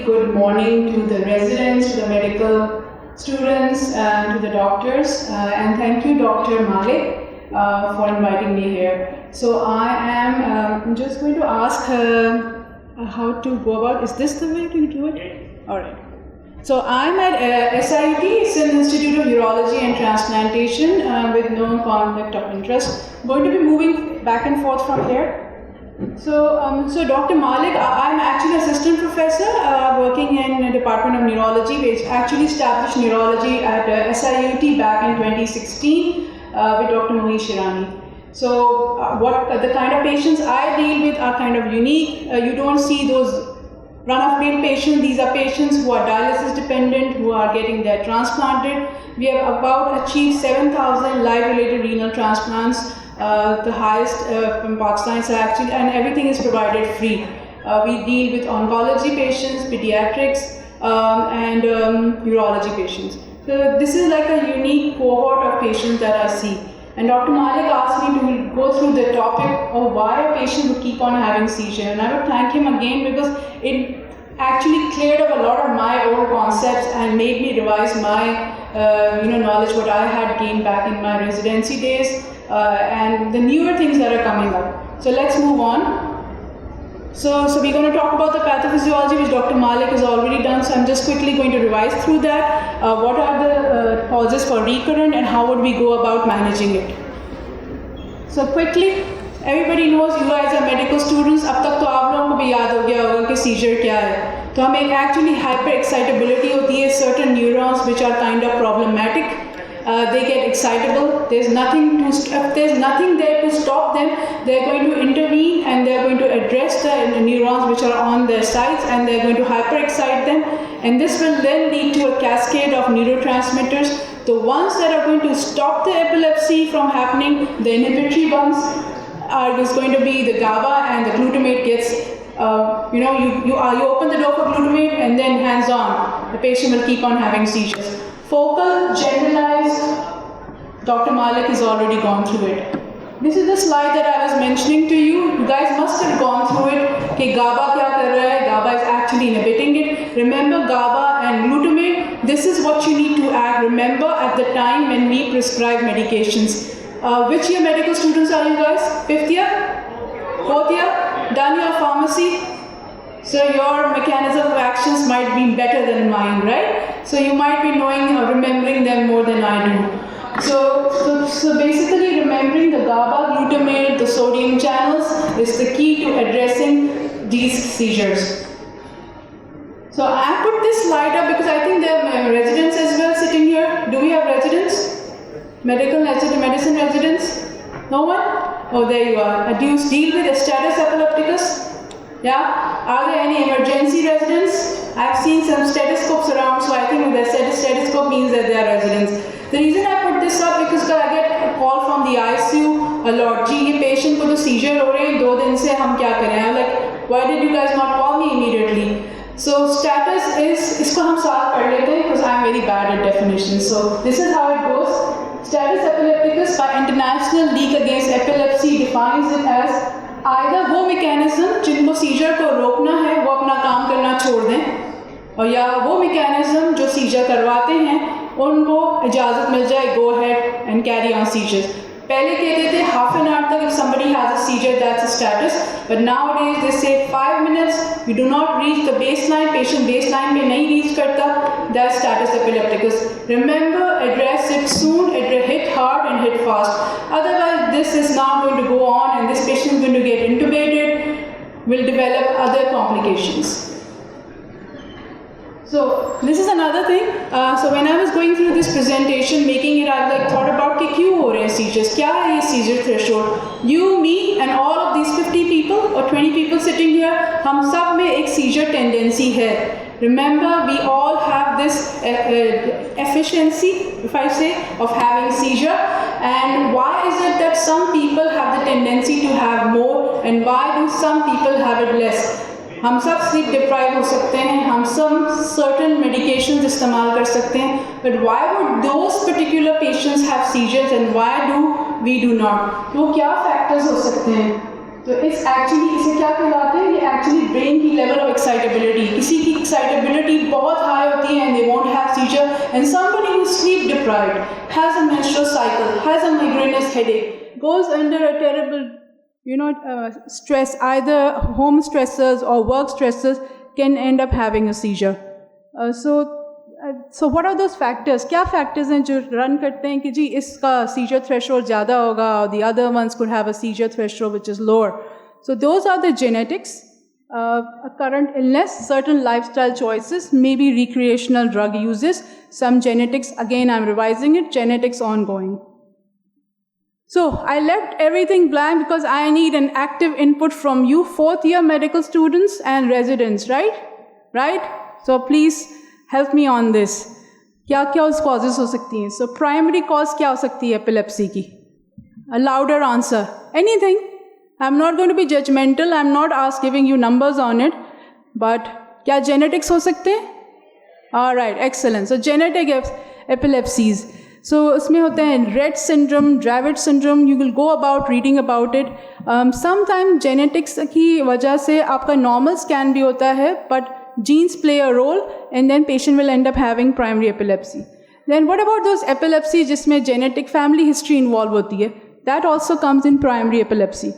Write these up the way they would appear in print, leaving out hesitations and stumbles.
good morning to the residents, to the medical students, and to the doctors. And thank you, Dr. Malik, for inviting me here. So I am just going to ask how to go about. Is this the way to do it? All right. So I'm at SIUT, it's an Institute of Urology and Transplantation with no conflict of interest. I'm going to be moving back and forth from here. So Dr. Malik, I'm actually assistant professor working in the Department of Neurology, which actually established neurology at SIUT back in 2016 with Dr. Mohit Shirani. So what the kind of patients I deal with are kind of unique. You don't see those run-of-mill patients. These are patients who are dialysis dependent, who are getting their transplanted. We have about achieved 7,000 live-related renal transplants, the highest from Pakistan actually, and everything is provided free. We deal with oncology patients, pediatrics, and urology patients. So this is like a unique cohort of patients that I see. And Dr. Malik asked me to go through the topic of why a patient would keep on having seizure. And I would thank him again because it actually cleared up a lot of my old concepts and made me revise my knowledge, what I had gained back in my residency days, and the newer things that are coming up. So let's move on. So we're going to talk about the pathophysiology, which Dr. Malik has already done. So I'm just quickly going to revise through that. What are the causes for recurrent and how would we go about managing it? So quickly, everybody knows you guys are medical students. अब तक तो आप लोगों को भी याद हो गया होगा कि seizure क्या है. तो हमें actually hyperexcitability होती है, certain neurons which are kind of problematic. They get excitable. There's nothing there to stop them. They're going to intervene and they're going to address the neurons which are on their sides, and they're going to hyperexcite them. And this will then lead to a cascade of neurotransmitters. The ones that are going to stop the epilepsy from happening, the inhibitory ones, is going to be the GABA, and the glutamate gets, you open the door for glutamate and then hands on. The patient will keep on having seizures. Focal, generalized, Dr. Malik has already gone through it. This is the slide that I was mentioning to you. You guys must have gone through it. Okay, GABA kya kar raha hai? GABA is actually inhibiting it. Remember GABA and glutamate, this is what you need to add. Remember at the time when we prescribe medications. Which year medical students are you guys? 5th year? 4th year? Done your pharmacy? So your mechanism of actions might be better than mine, right? So you might be knowing or remembering them more than I do. So basically remembering the GABA, glutamate, the sodium channels is the key to addressing these seizures. So I put this slide up because I think there are residents as well sitting here. Do we have residents? Medicine residents? No one? Oh, there you are. Do you deal with status epilepticus? Yeah? Are there any emergency residents? I've seen some stethoscopes around, so I think the stethoscope means that they are residents. The reason I put this up because I get a call from the ICU a lot. Gee, patient ko to seizure ho rahe hain, 2 din se hum kya kare? I'm like, why did you guys not call me immediately? So status is, isko hum sath pad lete hain because I'm very bad at definitions. So this is how it goes. Status epilepticus by International League Against Epilepsy defines it as either वो mechanism जिनको seizure को रोकना है वो अपना काम करना छोड़ दें, और या वो mechanism जो seizure करवाते हैं उनको इजाज़त मिल जाए go ahead and carry on seizures. पहले कहते थे half an hour तक if somebody has a seizure that's a status, but nowadays they say 5 minutes, you do not reach the baseline, patient baseline में नहीं reach करता, that's status epilepticus. Remember, address it soon, hit hard and hit fast. Otherwise this is not going to go on and this patient is going to get intubated, will develop other complications. So this is another thing. So when I was going through this presentation, making it, I thought about कि क्यों हो रहे हैं seizures? क्या है ये seizure threshold? You, me, and all of these 50 people or 20 people sitting here, हम सब में एक seizure tendency है. Remember, we all have this efficiency, if I say, of having seizure. And why is it that some people have the tendency to have more, and why do some people have it less? हम सब sleep deprived हो सकते हैं, हम सब certain medications इस्तेमाल कर सकते हैं, but why would those particular patients have seizures and why do we do not? वो क्या factors हो सकते हैं? तो इट्स एक्चुअली इसे क्या कहलाते हैं, ये एक्चुअली ब्रेन की लेवल ऑफ एक्साइटेबिलिटी, किसी की एक्साइटेबिलिटी बहुत हाई होती है and they won't have seizure, and somebody who sleep deprived, has a menstrual cycle, has a migrainous headache, goes under a terrible stress, either home stressors or work stressors, can end up having a seizure. So what are those factors? क्या factors हैं जो run करते हैं कि जी इसका seizure threshold ज़्यादा होगा, or the other ones could have a seizure threshold which is lower. So those are the genetics, a current illness, certain lifestyle choices, maybe recreational drug uses, some genetics, again I'm revising it, genetics ongoing. So I left everything blank because I need an active input from you, fourth year medical students and residents, right? Right? So please help me on this. क्या क्या उस causes हो सकती हैं? So primary cause क्या हो सकती है epilepsy की? A louder answer. Anything. I'm not going to be judgmental. I'm not giving you numbers on it. But क्या genetics हो सकते हैं? All right, excellent. So genetic epilepsies. So उसमें होते हैं Rett syndrome, Dravet syndrome. You will go about reading about it. Sometimes genetics की वजह से आपका normal scan भी होता है, but genes play a role, and then patient will end up having primary epilepsy. Then what about those epilepsy जिसमें genetic family history involved होती है? That also comes in primary epilepsy.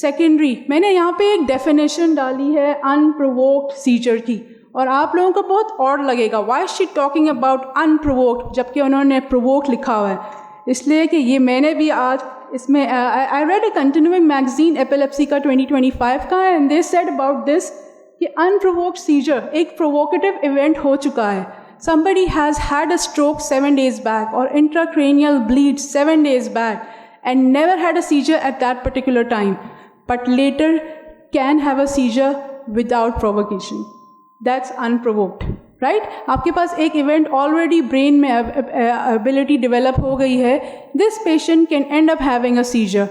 Secondary, मैंने यहाँ पे एक definition डाली है unprovoked seizure की, और आप लोगों को बहुत और लगेगा why is she talking about unprovoked जबकि उन्होंने provoke लिखा हुआ है, इसलिए कि ये मैंने भी आज इसमें I read a continuing magazine epilepsy का 2025 का, and they said about this कि unprovoked seizure एक provocative event हो चुका है. Somebody has had a stroke 7 days back or intracranial bleed 7 days back and never had a seizure at that particular time, but later can have a seizure without provocation. That's unprovoked, right? आपके पास एक event already brain में ability develop हो गई है. This patient can end up having a seizure.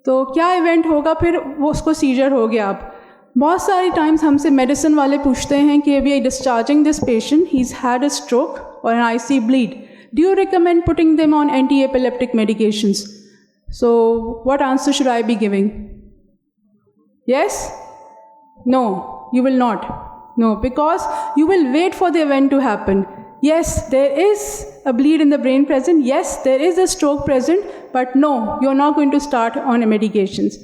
तो क्या event होगा फिर वो उसको seizure हो गया. आप बहुत सारी times हमसे medicine वाले पूछते हैं कि we are discharging this patient, he's had a stroke or an IC bleed. Do you recommend putting them on anti-epileptic medications? So what answer should I be giving? Yes? No, you will not. No, because you will wait for the event to happen. Yes, there is a bleed in the brain present. Yes, there is a stroke present. But no, you're not going to start on medications.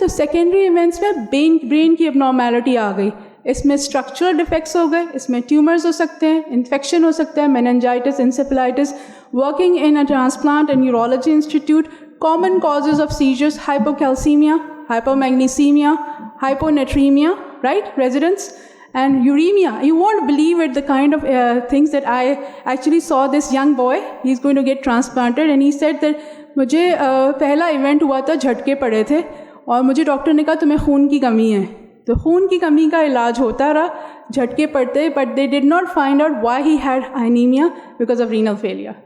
तो secondary events में brain की abnormality आ गई. इसमें structural defects हो गए, इसमें tumors हो सकते हैं, infection हो सकता है, meningitis, encephalitis, working in a transplant and neurology institute, common causes of seizures, hypocalcemia, hypomagnesemia, hyponatremia, right, residents? And uremia, you won't believe it, the kind of things that I actually saw. This young boy, he's going to get transplanted, and he said that मुझे पहला event हुआ था, झटके पड़े थे और मुझे doctor ने कहा तुम्हें खून की कमी है. तो खून की कमी का इलाज होता रहा, झटके पड़ते, but they did not find out why he had anemia because of renal failure.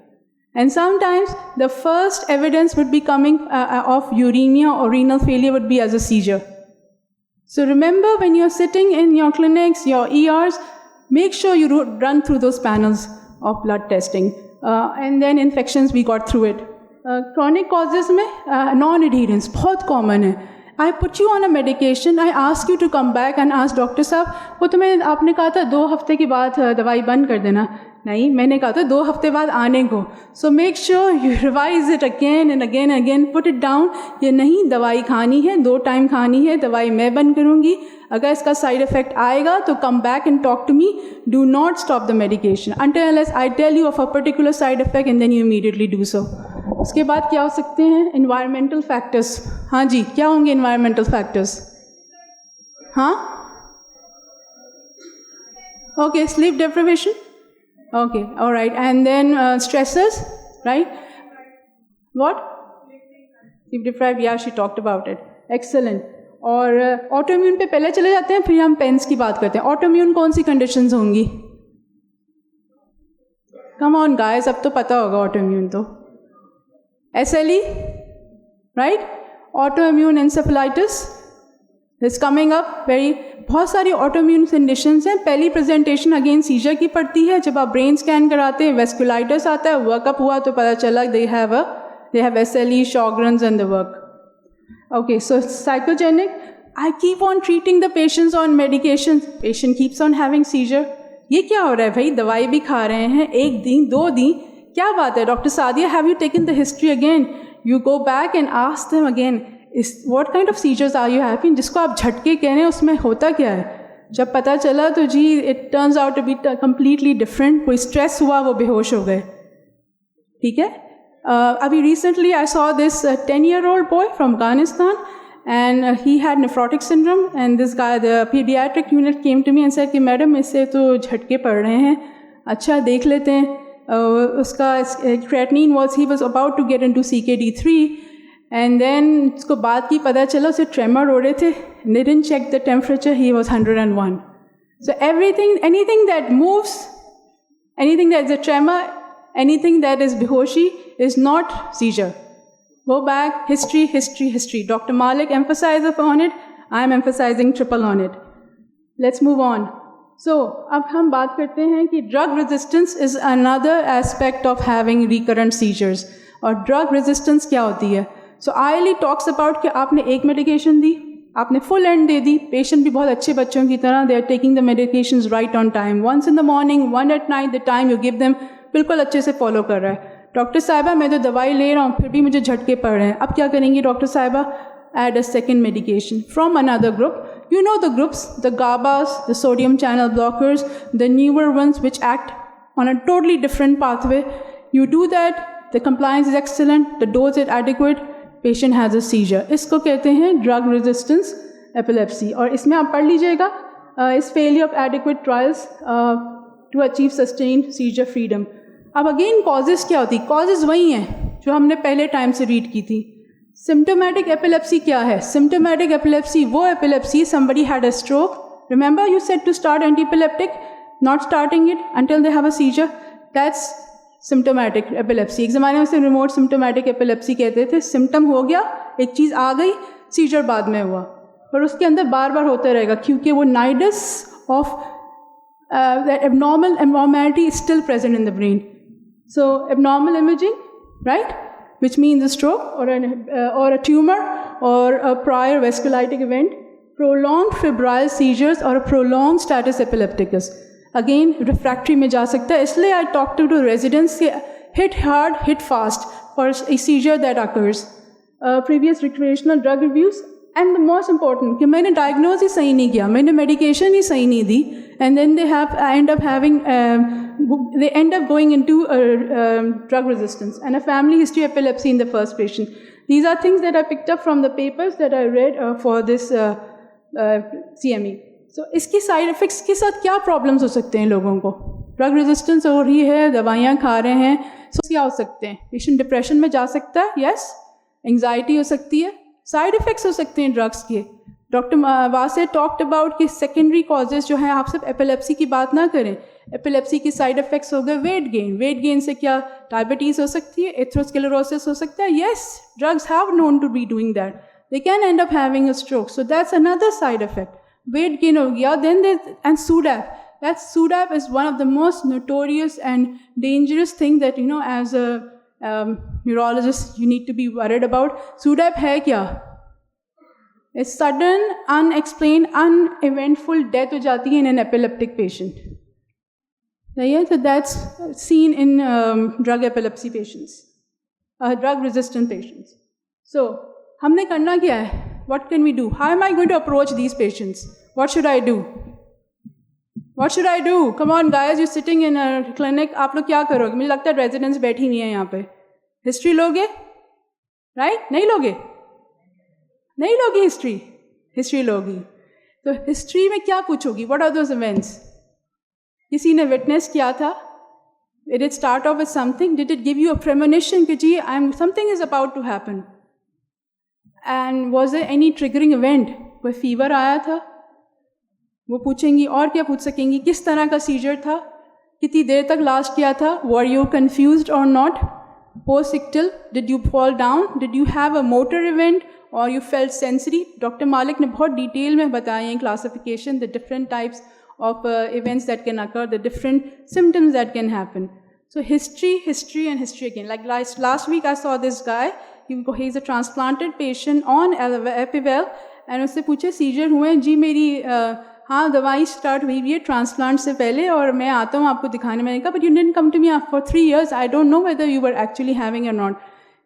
And sometimes the first evidence would be coming of uremia or renal failure would be as a seizure. So remember, when you're sitting in your clinics, your ERs, make sure you run through those panels of blood testing. And then infections, we got through it. Chronic causes में non-adherence बहुत common है. I put you on a medication, I ask you to come back and ask doctor साहब वो तुम्हें आपने कहा था 2 हफ्ते के बाद दवाई बंद कर देना. नहीं, मैंने कहा था 2 हफ्ते बाद आने को. So make sure you revise it again and again and again. Put it down. ये नहीं, दवाई खानी है, 2 टाइम खानी है, दवाई मैं बंद करूँगी. अगर इसका साइड इफेक्ट आएगा तो come back and talk to me. Do not stop the medication until unless I tell you of a particular side effect and then you immediately do so. उसके बाद क्या हो सकते हैं? Environmental factors. हाँ जी, क्या होंगे environmental factors? हाँ? Okay, sleep deprivation. Okay, all right. And then stressors, right? What? Sleep deprived, yeah, she talked about it. Excellent. और autoimmune पे पहले चले जाते हैं, फिर हम पेन्स की बात करते हैं. Autoimmune कौन सी conditions होंगी? Come on guys, अब तो पता होगा autoimmune तो. SLE, right? Autoimmune encephalitis is coming up. बहुत सारी autoimmune conditions हैं. पहली presentation again seizure की पड़ती है. जब आप brain scan कराते हैं, vasculitis आता है, workup हुआ तो पता चला they have SLE, Sjogren's and the work. Okay, so psychogenic. I keep on treating the patients on medications. Patient keeps on having seizure. ये क्या हो रहा है भाई? दवाई भी खा रहे हैं, 1 दिन 2 दिन, क्या बात है? Doctor Sadia, have you taken the history again? You go back and ask them again, what kind of seizures are you having? जिसको आप झटके कह रहे हैं उसमें होता क्या है? जब पता चला तो जी it turns out to be completely different. कोई स्ट्रेस हुआ, वो बेहोश हो गए. ठीक है? Abhi recently I saw this 10-year-old boy from Afghanistan, and he had nephrotic syndrome, and this guy, the pediatric unit came to me and said कि madam इससे तो झटके पड़ रहे हैं, अच्छा देख लेते हैं. उसका creatinine he was about to get into CKD3, and then उसको बाद की पता चला उसे tremor हो रहे थे. They didn't check the temperature, he was 101. So anything that moves, anything that is a tremor, anything that is behoshi is not seizure. Go back, history. Dr. Malik emphasized upon it. I am emphasizing triple on it. Let's move on. So, अब हम बात करते हैं कि drug resistance is another aspect of having recurrent seizures. और drug resistance क्या होती है? So, ILE talks about कि आपने एक medication दी, आपने full end दे दी, patient भी बहुत अच्छे बच्चों की तरह, they are taking the medications right on time. Once in the morning, one at night, the time you give them, बिल्कुल अच्छे से फॉलो कर रहा है. डॉक्टर साहिबा मैं तो दवाई ले रहा हूँ फिर भी मुझे झटके पड़ रहे हैं, अब क्या करेंगी डॉक्टर साहिबा? Add a second medication from another group. You know the groups, the GABAs, the sodium channel blockers, the newer ones which act on a totally different pathway. You do that, the compliance is excellent, the dose is adequate, patient has a seizure. इसको कहते हैं drug resistance epilepsy. और इसमें आप पढ़ लीजिएगा, is failure of adequate trials to achieve sustained seizure freedom. अब again causes क्या होती? कॉजेज़ वही हैं जो हमने पहले टाइम से रीड की थी. सिम्टोमेटिक एपिलेप्सी क्या है? सिम्टोमेटिक एपिलेप्सी वो epilepsy, somebody had a stroke. Remember you said to start antiepileptic, not starting it until they have a seizure. That's symptomatic epilepsy. एक ज़माने में उसे remote symptomatic epilepsy कहते थे. सिम्टम हो गया, एक चीज़ आ गई, सीजर बाद में हुआ, पर उसके अंदर बार बार होता रहेगा क्योंकि वो nidus of that abnormality is still present in the brain. So abnormal imaging, right, which means a stroke or a tumor or a prior vasculitic event, prolonged febrile seizures or a prolonged status epilepticus. Again, refractory में जा सकता है. इसलिए I talk to the residents, hit hard, hit fast for a seizure that occurs. Previous recreational drug reviews, and the most important कि मैंने diagnose ही सही नहीं किया, मैंने medication ही सही नहीं दी, and then they end up going into drug resistance and a family history of epilepsy in the first patient. These are things that I picked up from the papers that I read for this CME. So इसकी side effects के साथ क्या problems हो सकते हैं लोगों को? Drug resistance हो रही है, दवाइयाँ खा रहे हैं, so क्या हो सकते हैं? Patient depression में जा सकता है, yes. Anxiety हो सकती है, side effects हो सकते हैं drugs के. डॉक्टर वासे टॉक्ड अबाउट कि सेकेंडरी कॉजेज जो हैं, आप सिर्फ एपिलेप्सी की बात ना करें, एपिलेप्सी की साइड इफेक्ट्स हो गए वेट गेन से क्या डायबिटीज़ हो सकती है, एथेरोस्क्लेरोसिस हो सकता है. Yes, drugs have known to be doing that, they can end up having a stroke, so that's another side effect. Weight gain हो गया, then end SUDAP. SUDAP is one of the most notorious and dangerous thing that as a neurologist you need to be worried about. SUDAP है क्या? A sudden, unexplained, uneventful death हो जाती है in an epileptic patient. So that's seen in drug epilepsy patients, drug-resistant patients. So हमने करना क्या है? What can we do? How am I going to approach these patients? What should I do? What should I do? Come on, guys, you're sitting in a clinic. आप लोग क्या करोगे? मुझे लगता है residents बैठी नहीं है यहाँ पे. History लोगे? Right? नहीं लोगे? नहीं लोगी हिस्ट्री लोगी. तो हिस्ट्री में क्या पूछोगी? What are those events? किसी ने विटनेस किया था? Did it start off with something? Did it give you a premonition कि जी something is about to happen? And was there any triggering event? कोई फीवर आया था? वो पूछेंगी. और क्या पूछ सकेंगी? किस तरह का सीजर था? कितनी देर तक लास्ट किया था? वर यू कन्फ्यूज्ड और not? Post ictal, did you fall down? Did you have a motor event or you felt sensory? Dr. Malik ने बहुत डिटेल में बताया है classification, the different types of events that can occur, the different symptoms that can happen. So history and history again. Like last week I saw this guy, he is a transplanted patient on एपिवेल, and उससे पूछे scissor हुए हैं जी, मेरी हाँ दवाई start हुई है ट्रांसप्लांट से पहले और मैं आता हूँ आपको दिखाने। मैंने कहा but you didn't come to me for 3 years, I don't know whether you were actually having or not,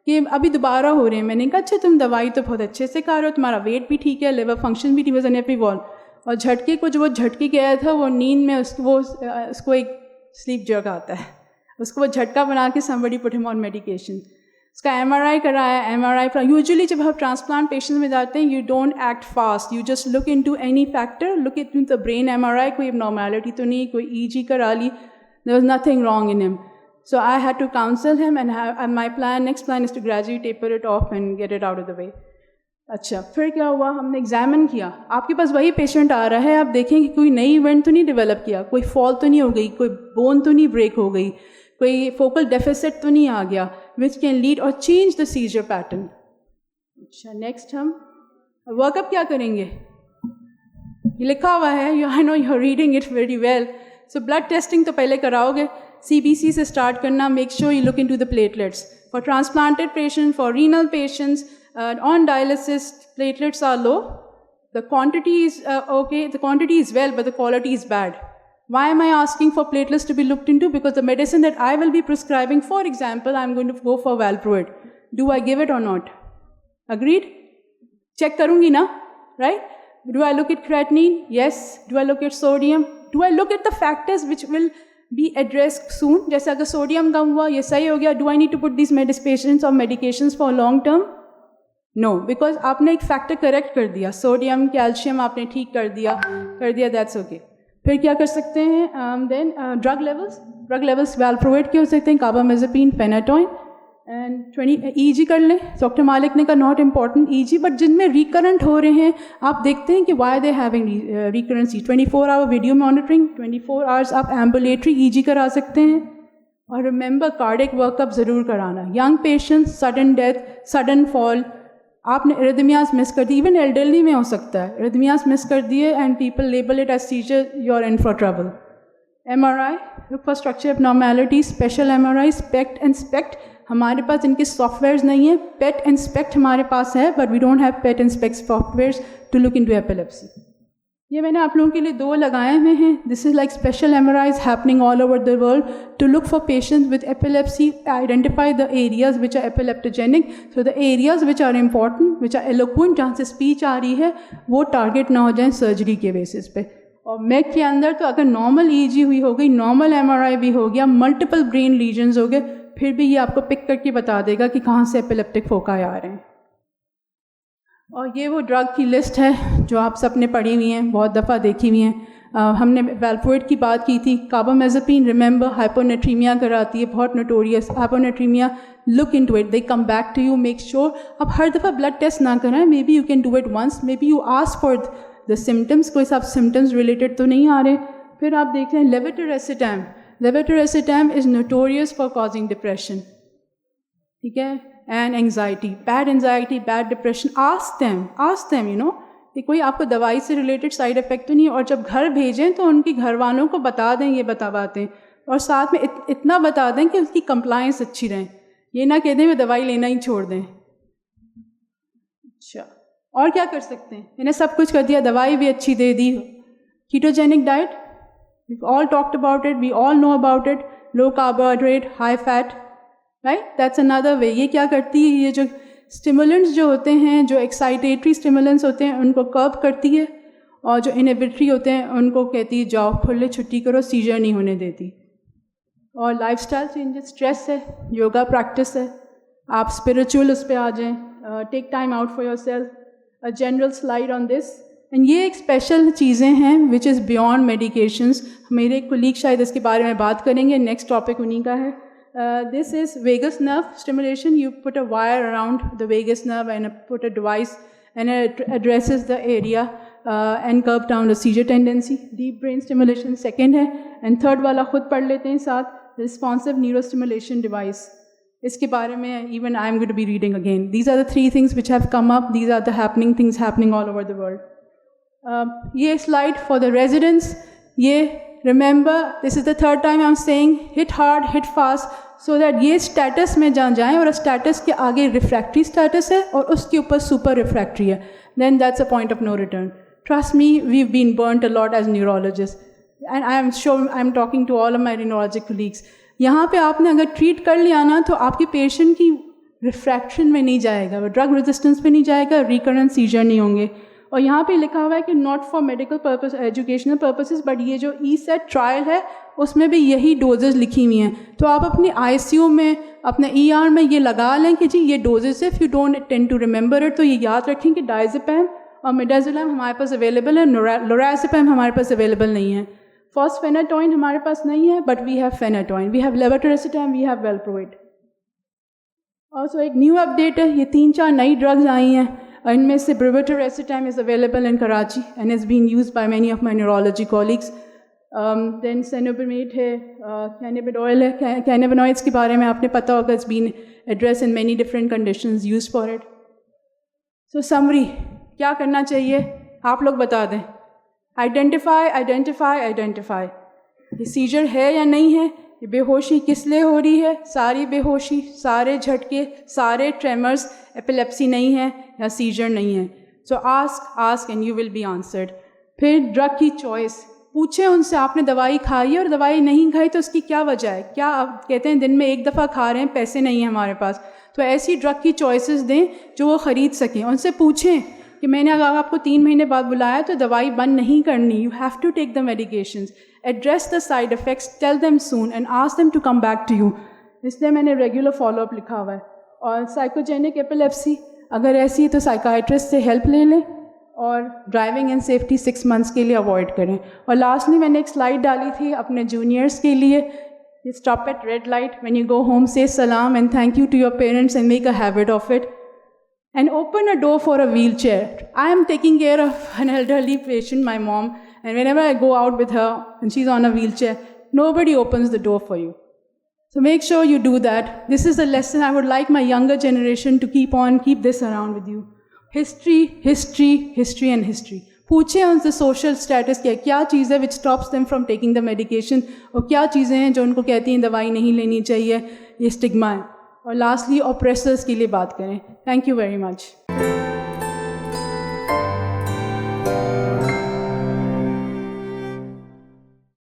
कि अभी दोबारा हो रहे हैं। मैंने कहा अच्छा तुम दवाई तो बहुत अच्छे से खा रहे हो, तुम्हारा वेट भी ठीक है, लिवर फंक्शन भी ठीक है, एपिवॉल, और झटके को जो वो झटके गया था वो नींद में उसको एक स्लीप जग आता है, उसको वो झटका बना के somebody put him on medication। उसका MRI कराया, MRI यूजुअली जब हम ट्रांसप्लांट पेशेंट्स में जाते हैं you don't act fast, you just look into any factor, look into the brain MRI, कोई एबनॉर्मैलिटी तो नहीं, कोई EG करा ली, there was nothing wrong in him. So I had to counsel him and my next plan is to gradually taper it off and get it out of the way। अच्छा फिर क्या हुआ, हमने एग्जामिन किया, आपके पास वही पेशेंट आ रहा है, आप देखें कि कोई नई इवेंट तो नहीं डेवलप किया, कोई फॉल तो नहीं हो गई, कोई बोन तो नहीं ब्रेक हो गई, कोई फोकल डेफिसिट तो नहीं आ गया which can lead or change the seizure pattern. अच्छा नेक्स्ट हम वर्कअप क्या करेंगे, ये लिखा हुआ है, I know you are reading it very well. So blood testing तो पहले कराओगे, CBC से स्टार्ट करना, make sure you look into the platelets for transplanted patient, for renal patients on dialysis platelets are low, the quantity is okay, the quantity is well but the quality is bad. Why am I asking for platelets to be looked into? Because the medicine that I will be prescribing, for example, I'm going to go for valproate, do I give it or not? Agreed? Check karungi na, right? Do I look at creatinine? Yes. Do I look at sodium? Do I look at the factors which will be addressed soon? जैसे अगर sodium कम हुआ, ये सही हो गया, do I need to put these patients on medications for long term? No, because आपने एक factor correct कर दिया, सोडियम कैल्शियम आपने ठीक कर दिया, दैट्स ओके। फिर क्या कर सकते हैं, देन ड्रग लेवल्स वैल्प्रोवेट के हो सकते हैं, कार्बामेज़ेपिन, फेनाटोइन, एंड 20 EG कर लें। डॉक्टर मालिक ने कहा नॉट इम्पॉर्टेंट EG, बट जिनमें रिकरेंट हो रहे हैं आप देखते हैं कि why they having recurrency, 24 hour video monitoring, 24 hours आप एम्बुलेटरी EG करा सकते हैं। और रिमेंबर कार्डियक वर्कअप ज़रूर कराना। Young patient, sudden death, sudden fall, आपने एरिथमियाज मिस कर दी, इवन एल्डरली में हो सकता है, एरिथमियाज मिस कर दिए and people label it as seizure, you are in for trouble. MRI, look for structure abnormality, special MRI, SPECT and SPECT, हमारे पास इनके सॉफ्टवेयर्स नहीं है, PET एंड SPECT हमारे पास है, but we don't have PET and SPECT softwares to look into epilepsy. ये मैंने आप लोगों के लिए 2 लगाए हुए हैं। This is like special MRIs happening all over the world to look for patients with epilepsy, identify the areas which are epileptogenic, so the areas which are important, which are eloquent, जहाँ से speech आ रही है, वो target ना हो जाए surgery के basis पे। और मेक के अंदर तो अगर नॉर्मल EG हुई हो गई, नॉर्मल MRI भी हो गया, मल्टीपल ब्रेन लीजन्स हो गए, फिर भी ये आपको पिक करके बता देगा कि कहाँ से एपिलेप्टिक फोकाई आ रहे हैं। और ये वो ड्रग की लिस्ट है जो आप सब ने पढ़ी हुई हैं, बहुत दफ़ा देखी हुई हैं। हमने वैल्प्रोएट की बात की थी, कार्बामेज़ेपिन रिमेंबर हाइपोनेट्रीमिया कराती है, बहुत notorious hyponatremia, look into it, they come back to you, make sure आप हर दफ़ा ब्लड टेस्ट ना कराएं, maybe you can do it once, maybe you ask for the symptoms, कोई सब सिम्टम्स रिलेटेड तो नहीं आ रहे। फिर आप देख रहे हैं levetiracetam, levetiracetam is notorious for causing depression, ठीक है, and anxiety, bad depression. Ask them you know कि कोई आपको दवाई से रिलेटेड साइड इफ़ेक्ट तो नहीं, और जब घर भेजें तो उनके घर वालों को बता दें, ये बताते हैं, और साथ में इतना बता दें कि उसकी कंप्लायंस अच्छी रहे, ये ना कह दें वे दवाई लेना ही छोड़ दें। अच्छा, और क्या कर सकते हैं, मैंने सब कुछ कर दिया, दवाई भी अच्छी दे दी। Ketogenic diet, we all talked about it, we all know about it, low carbohydrate, high fat, right, that's another way. ये क्या करती है, ये जो स्टिमुलेंट्स जो होते हैं, जो एक्साइटेटरी स्टिमुलेंट्स होते हैं, उनको कर्ब करती है, और जो इनहिबिटरी होते हैं उनको कहती है जाओ खुले छुट्टी करो, सीजर नहीं होने देती। और लाइफस्टाइल चेंजेस, स्ट्रेस है, योगा प्रैक्टिस है, आप स्पिरिचुअल उस पर आ जाएँ, take time out for yourself, a general slide on this. And ये एक स्पेशल चीज़ें हैं विच इज़ बियॉन्ड मेडिकेशंस। मेरे कोलीग शायद इसके बारे में बात करेंगे, नेक्स्ट टॉपिक उन्हीं का है। This is vagus nerve stimulation. You put a wire around the vagus nerve and put a device, and it addresses the area and curb down the seizure tendency. Deep brain stimulation second है, and third वाला खुद पढ़ लेते हैं साथ, responsive neurostimulation device. इसके बारे में even I am going to be reading again. These are the 3 things which have come up. These are the things happening all over the world. ये slide for the residents. ये remember this is the third time I am saying hit hard hit fast, so that ये status में जहाँ जाएँ और status के आगे refractory status है और उसके ऊपर सुपर रिफ्रैक्ट्री है, then that's a point of no return. Trust me, we've been burnt a lot as neurologists, and I am sure I am talking to all of my neurologic colleagues. यहाँ पे आपने अगर treat कर लिया ना तो आपके पेशेंट की रिफ्रैक्शन में नहीं जाएगा, वो ड्रग रेजिस्टेंस पे नहीं जाएगा, रिकरेंट सीजर नहीं होंगे. और यहाँ पे लिखा हुआ है कि not for medical purpose, educational purposes, but ये जो ESET ट्रायल है उसमें भी यही डोजेज लिखी हुई हैं. तो आप अपनी ICU में, अपने ER में ये लगा लें कि जी ये डोजेज है. If you don't tend to remember it तो ये याद रखें कि डायज़ेपैम और मिडाज़ोलैम हमारे पास अवेलेबल है, लोराज़ेपैम हमारे पास अवेलेबल नहीं है, फॉस्फेनाटोइन हमारे पास नहीं है, but we have phenytoin, we have levetiracetam, we have valproate. और सो एक न्यू अपडेट है, ये 3-4 नई ड्रग्स आई हैं. इनमें से bromazepam is available in Karachi and is been used by many of my neurology colleagues. Then cenobamate है, कैनाबिड ऑयल है. कैनाबिनॉइड्स के बारे में आपने पता होगा, it's been address in many different conditions used for it. So summary क्या करना चाहिए आप लोग बता दें. आइडेंटिफाई आइडेंटिफाई आइडेंटिफाई, ये सीजर है या नहीं है, ये बेहोशी किस लिए हो रही है, सारी बेहोशी, सारे झटके, सारे ट्रेमर्स एपिलेप्सी नहीं है या सीजर नहीं है. सो ask ask and you will be answered. फिर ड्रग की चॉइस पूछें उनसे, आपने दवाई खाई है और दवाई नहीं खाई तो उसकी क्या वजह है. क्या आप कहते हैं दिन में एक दफ़ा खा रहे हैं, पैसे नहीं हैं हमारे पास, तो ऐसी ड्रग की चॉइसेस दें जो वो ख़रीद सकें. उनसे पूछें कि मैंने अगर आपको 3 महीने बाद बुलाया तो दवाई बंद नहीं करनी, you have to take the medications, address the side effects, tell them soon and ask them to come back to you. इसलिए मैंने रेगुलर फॉलोअप लिखा हुआ है. और साइकोजेनिक एपिलेप्सी अगर ऐसी है तो साइकाइट्रिस्ट से हेल्प ले लें और ड्राइविंग एंड सेफ्टी 6 मंथ्स के लिए अवॉइड करें. और लास्टली मैंने एक स्लाइड डाली थी अपने जूनियर्स के लिए, stop at red light when you go home, say सलाम and thank you to your parents and make a habit of it. And open a door for a wheelchair. I am taking care of an elderly patient, my mom, and whenever I go out with her and she's on a wheelchair, nobody opens the door for you. So make sure you do that. This is a lesson I would like my younger generation to keep this around with you. History, history, history and history. पूछें उनसे social status क्या चीज़ है which stops them from taking the medication, और क्या चीज़ें हैं जो उनको कहती हैं दवाई नहीं लेनी चाहिए, ये स्टिग्मा है. और लास्टली ऑप्रेसर्स के लिए बात करें. Thank you very much.